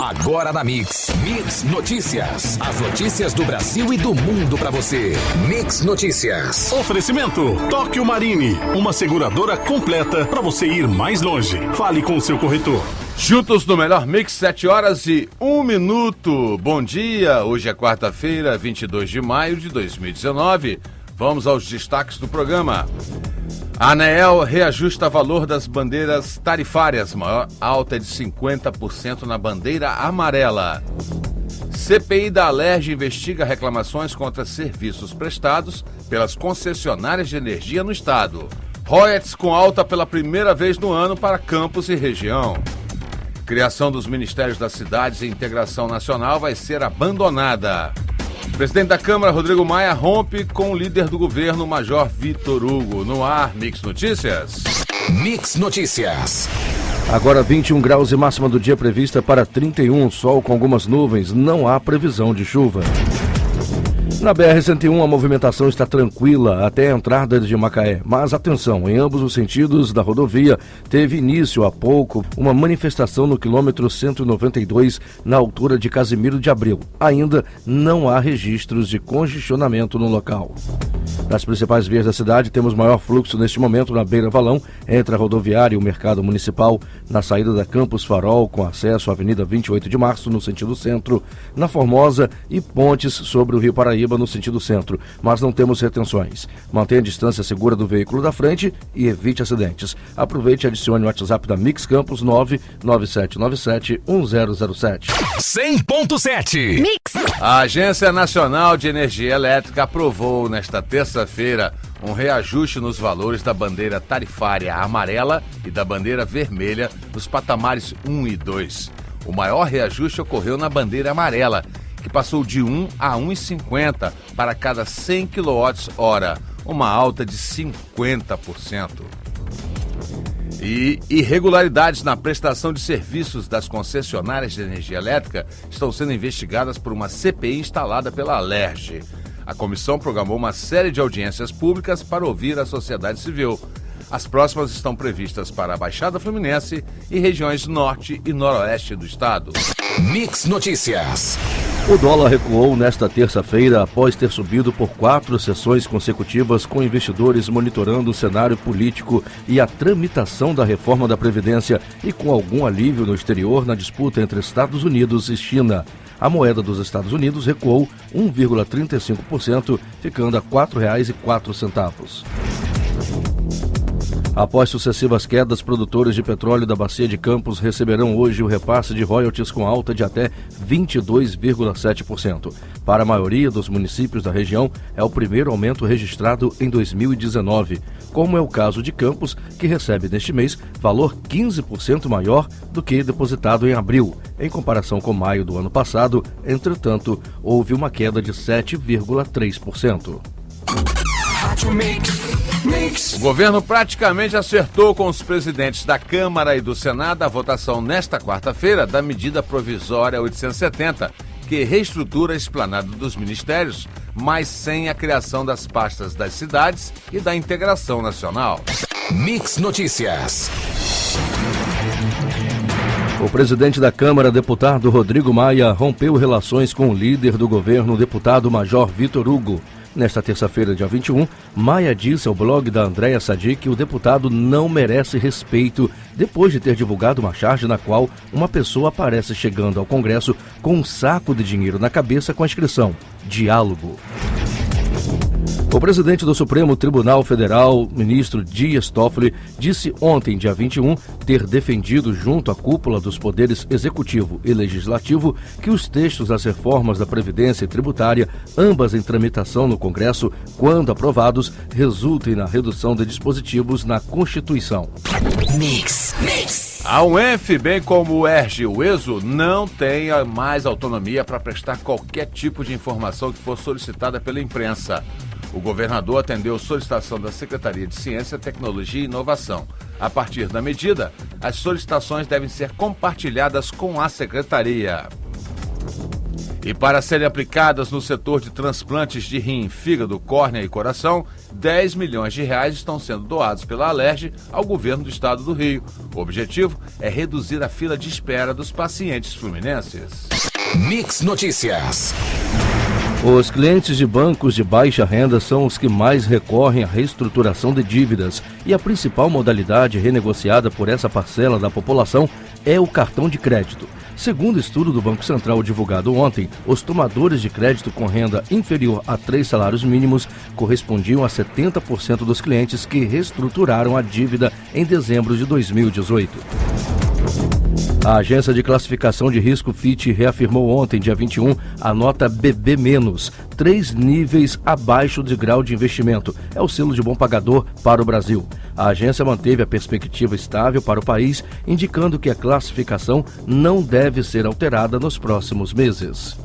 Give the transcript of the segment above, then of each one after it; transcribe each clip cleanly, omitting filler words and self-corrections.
Agora na Mix Notícias. As notícias do Brasil e do mundo pra você. Mix Notícias. Oferecimento Tóquio Marine, uma seguradora completa pra você ir mais longe. Fale com o seu corretor. Juntos no melhor Mix, 7h01. Bom dia, hoje é quarta-feira, 22 de maio de 2019. Vamos aos destaques do programa. A ANEEL reajusta valor das bandeiras tarifárias, maior alta de 50% na bandeira amarela. CPI da Alerj investiga reclamações contra serviços prestados pelas concessionárias de energia no estado. Royalties com alta pela primeira vez no ano para campos e região. Criação dos Ministérios das Cidades e Integração Nacional vai ser abandonada. O presidente da Câmara, Rodrigo Maia, rompe com o líder do governo, Major Vitor Hugo. No ar, Mix Notícias. Mix Notícias. Agora 21 graus e máxima do dia prevista para 31, sol com algumas nuvens, não há previsão de chuva. Na BR-101 a movimentação está tranquila até a entrada de Macaé, mas atenção, em ambos os sentidos da rodovia teve início há pouco uma manifestação no quilômetro 192 na altura de Casimiro de Abreu. Ainda não há registros de congestionamento no local. Nas principais vias da cidade temos maior fluxo neste momento na Beira Valão, entre a rodoviária e o mercado municipal, na saída da Campos Farol com acesso à Avenida 28 de Março no sentido centro, na Formosa e pontes sobre o Rio Paraíba no sentido centro, mas não temos retenções. Mantenha a distância segura do veículo da frente e evite acidentes. Aproveite e adicione o WhatsApp da Mix Campos 997971007. 100.7 Mix. A Agência Nacional de Energia Elétrica aprovou nesta terça-feira um reajuste nos valores da bandeira tarifária amarela e da bandeira vermelha nos patamares 1 e 2. O maior reajuste ocorreu na bandeira amarela, que passou de 1 a 1,50 para cada 100 kWh, uma alta de 50%. E irregularidades na prestação de serviços das concessionárias de energia elétrica estão sendo investigadas por uma CPI instalada pela Alerj. A comissão programou uma série de audiências públicas para ouvir a sociedade civil. As próximas estão previstas para a Baixada Fluminense e regiões norte e noroeste do estado. Mix Notícias. O dólar recuou nesta terça-feira após ter subido por 4 sessões consecutivas, com investidores monitorando o cenário político e a tramitação da reforma da Previdência e com algum alívio no exterior na disputa entre Estados Unidos e China. A moeda dos Estados Unidos recuou 1,35%, ficando a R$ 4,04. Após sucessivas quedas, produtores de petróleo da Bacia de Campos receberão hoje o repasse de royalties com alta de até 22,7%. Para a maioria dos municípios da região, é o primeiro aumento registrado em 2019, como é o caso de Campos, que recebe neste mês valor 15% maior do que depositado em abril. Em comparação com maio do ano passado, entretanto, houve uma queda de 7,3%. O governo praticamente acertou com os presidentes da Câmara e do Senado a votação nesta quarta-feira da medida provisória 870, que reestrutura a esplanada dos ministérios, mas sem a criação das pastas das cidades e da integração nacional. Mix Notícias. O presidente da Câmara, deputado Rodrigo Maia, rompeu relações com o líder do governo, o deputado Major Vitor Hugo. Nesta terça-feira, dia 21, Maia disse ao blog da Andréa Sadi que o deputado não merece respeito depois de ter divulgado uma charge na qual uma pessoa aparece chegando ao Congresso com um saco de dinheiro na cabeça com a inscrição "Diálogo". O presidente do Supremo Tribunal Federal, ministro Dias Toffoli, disse ontem, dia 21, ter defendido junto à cúpula dos poderes executivo e legislativo que os textos das reformas da Previdência e tributária, ambas em tramitação no Congresso, quando aprovados, resultem na redução de dispositivos na Constituição. Mix. A UENF, bem como o ERJ e o ESO, não têm mais autonomia para prestar qualquer tipo de informação que for solicitada pela imprensa. O governador atendeu solicitação da Secretaria de Ciência, Tecnologia e Inovação. A partir da medida, as solicitações devem ser compartilhadas com a Secretaria. E para serem aplicadas no setor de transplantes de rim, fígado, córnea e coração, 10 milhões de reais estão sendo doados pela Alerj ao governo do estado do Rio. O objetivo é reduzir a fila de espera dos pacientes fluminenses. Mix Notícias. Os clientes de bancos de baixa renda são os que mais recorrem à reestruturação de dívidas e a principal modalidade renegociada por essa parcela da população é o cartão de crédito. Segundo estudo do Banco Central divulgado ontem, os tomadores de crédito com renda inferior a 3 salários mínimos correspondiam a 70% dos clientes que reestruturaram a dívida em dezembro de 2018. A agência de classificação de risco Fitch reafirmou ontem, dia 21, a nota BB-, 3 níveis abaixo de grau de investimento. É o selo de bom pagador para o Brasil. A agência manteve a perspectiva estável para o país, indicando que a classificação não deve ser alterada nos próximos meses.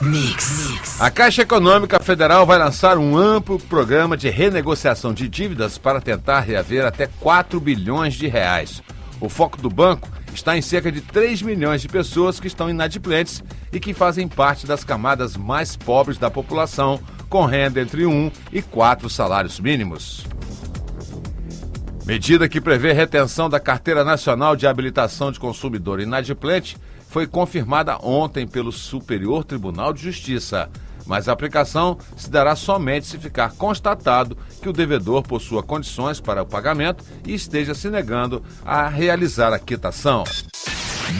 Mix. A Caixa Econômica Federal vai lançar um amplo programa de renegociação de dívidas para tentar reaver até 4 bilhões de reais. O foco do banco está em cerca de 3 milhões de pessoas que estão inadimplentes e que fazem parte das camadas mais pobres da população, com renda entre 1 e 4 salários mínimos. Medida que prevê retenção da Carteira Nacional de Habilitação de Consumidor Inadimplente foi confirmada ontem pelo Superior Tribunal de Justiça, mas a aplicação se dará somente se ficar constatado que o devedor possua condições para o pagamento e esteja se negando a realizar a quitação.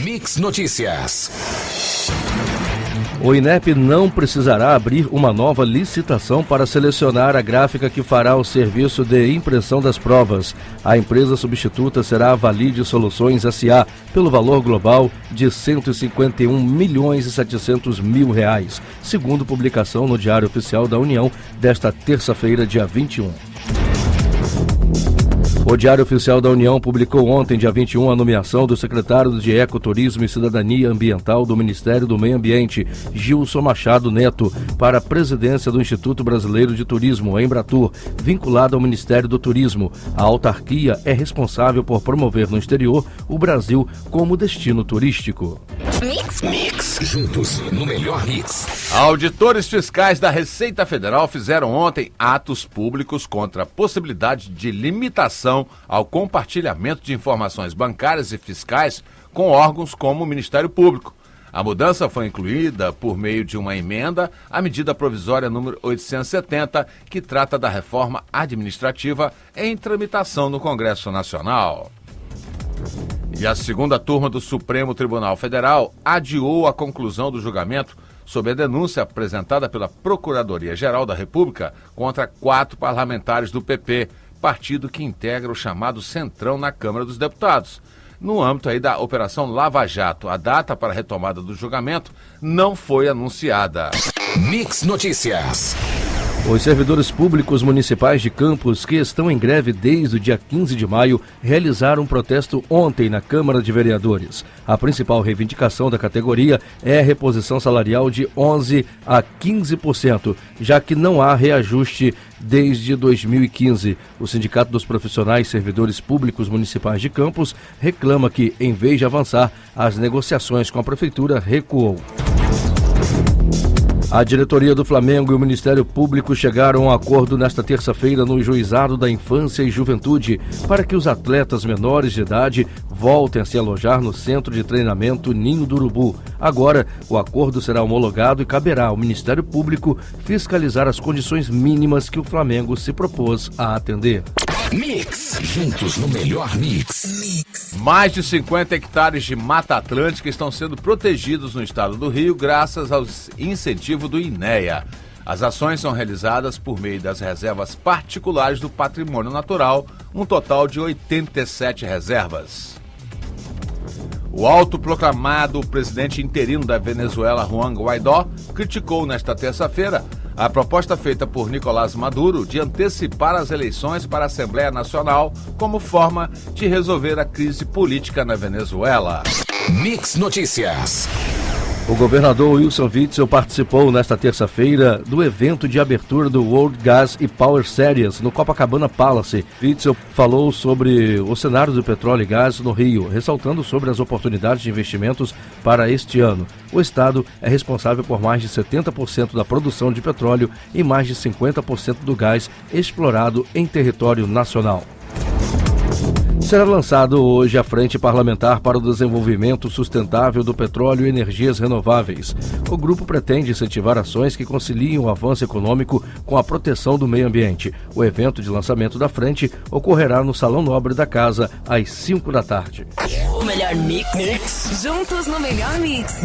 Mix Notícias. O INEP não precisará abrir uma nova licitação para selecionar a gráfica que fará o serviço de impressão das provas. A empresa substituta será a Valide Soluções S.A. pelo valor global de R$ 151.700.000, segundo publicação no Diário Oficial da União desta terça-feira, dia 21. O Diário Oficial da União publicou ontem, dia 21, a nomeação do secretário de Ecoturismo e Cidadania Ambiental do Ministério do Meio Ambiente, Gilson Machado Neto, para a presidência do Instituto Brasileiro de Turismo, Embratur, vinculado ao Ministério do Turismo. A autarquia é responsável por promover no exterior o Brasil como destino turístico. Mix. Juntos no melhor mix. Auditores fiscais da Receita Federal fizeram ontem atos públicos contra a possibilidade de limitação ao compartilhamento de informações bancárias e fiscais com órgãos como o Ministério Público. A mudança foi incluída por meio de uma emenda à medida provisória número 870, que trata da reforma administrativa em tramitação no Congresso Nacional. E a segunda turma do Supremo Tribunal Federal adiou a conclusão do julgamento sobre a denúncia apresentada pela Procuradoria-Geral da República contra 4 parlamentares do PP, partido que integra o chamado Centrão na Câmara dos Deputados. No âmbito aí da Operação Lava Jato, a data para a retomada do julgamento não foi anunciada. Mix Notícias. Os servidores públicos municipais de Campos, que estão em greve desde o dia 15 de maio, realizaram um protesto ontem na Câmara de Vereadores. A principal reivindicação da categoria é a reposição salarial de 11% a 15%, já que não há reajuste desde 2015. O Sindicato dos Profissionais Servidores Públicos Municipais de Campos reclama que, em vez de avançar, as negociações com a Prefeitura recuou. A diretoria do Flamengo e o Ministério Público chegaram a um acordo nesta terça-feira no Juizado da Infância e Juventude para que os atletas menores de idade voltem a se alojar no Centro de Treinamento Ninho do Urubu. Agora, o acordo será homologado e caberá ao Ministério Público fiscalizar as condições mínimas que o Flamengo se propôs a atender. Mix. Juntos no melhor mix. Mais de 50 hectares de Mata Atlântica estão sendo protegidos no estado do Rio graças ao incentivo do INEA. As ações são realizadas por meio das reservas particulares do patrimônio natural, um total de 87 reservas. O autoproclamado presidente interino da Venezuela, Juan Guaidó, criticou nesta terça-feira a proposta feita por Nicolás Maduro de antecipar as eleições para a Assembleia Nacional como forma de resolver a crise política na Venezuela. Mix Notícias. O governador Wilson Witzel participou nesta terça-feira do evento de abertura do World Gas e Power Series no Copacabana Palace. Witzel falou sobre o cenário do petróleo e gás no Rio, ressaltando sobre as oportunidades de investimentos para este ano. O estado é responsável por mais de 70% da produção de petróleo e mais de 50% do gás explorado em território nacional. Será lançado hoje a Frente Parlamentar para o Desenvolvimento Sustentável do Petróleo e Energias Renováveis. O grupo pretende incentivar ações que conciliem o avanço econômico com a proteção do meio ambiente. O evento de lançamento da frente ocorrerá no Salão Nobre da Casa, às 5 da tarde. O melhor mix. Juntos no melhor mix.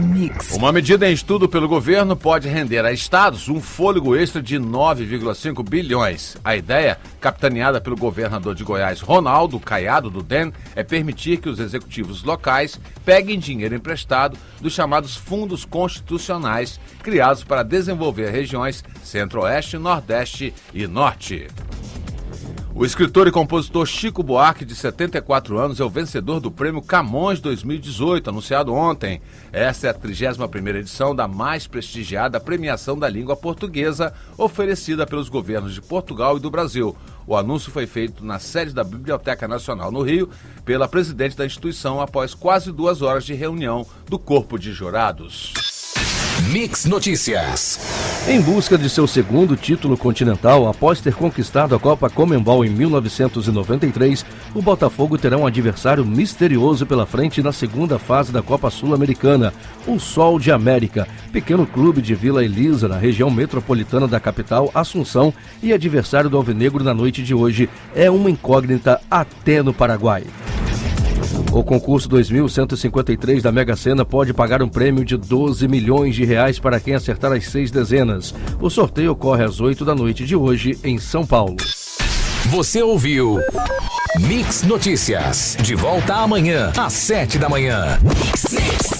Uma medida em estudo pelo governo pode render a estados um fôlego extra de 9,5 bilhões. A ideia, capitaneada pelo governador de Goiás, Ronaldo Caiado, do DEM, é permitir que os executivos locais peguem dinheiro emprestado dos chamados fundos constitucionais criados para desenvolver regiões Centro-Oeste, Nordeste e Norte. O escritor e compositor Chico Buarque, de 74 anos, é o vencedor do Prêmio Camões 2018, anunciado ontem. Essa é a 31ª edição da mais prestigiada premiação da língua portuguesa, oferecida pelos governos de Portugal e do Brasil. O anúncio foi feito na sede da Biblioteca Nacional no Rio, pela presidente da instituição, após quase 2 horas de reunião do corpo de jurados. Mix Notícias. Em busca de seu segundo título continental, após ter conquistado a Copa Conmebol em 1993, o Botafogo terá um adversário misterioso pela frente na segunda fase da Copa Sul-Americana, o Sol de América, pequeno clube de Vila Elisa, na região metropolitana da capital, Assunção, e adversário do Alvinegro na noite de hoje é uma incógnita até no Paraguai. O concurso 2153 da Mega Sena pode pagar um prêmio de 12 milhões de reais para quem acertar as 6 dezenas. O sorteio ocorre às 8 da noite de hoje em São Paulo. Você ouviu Mix Notícias. De volta amanhã, às 7 da manhã. Mix.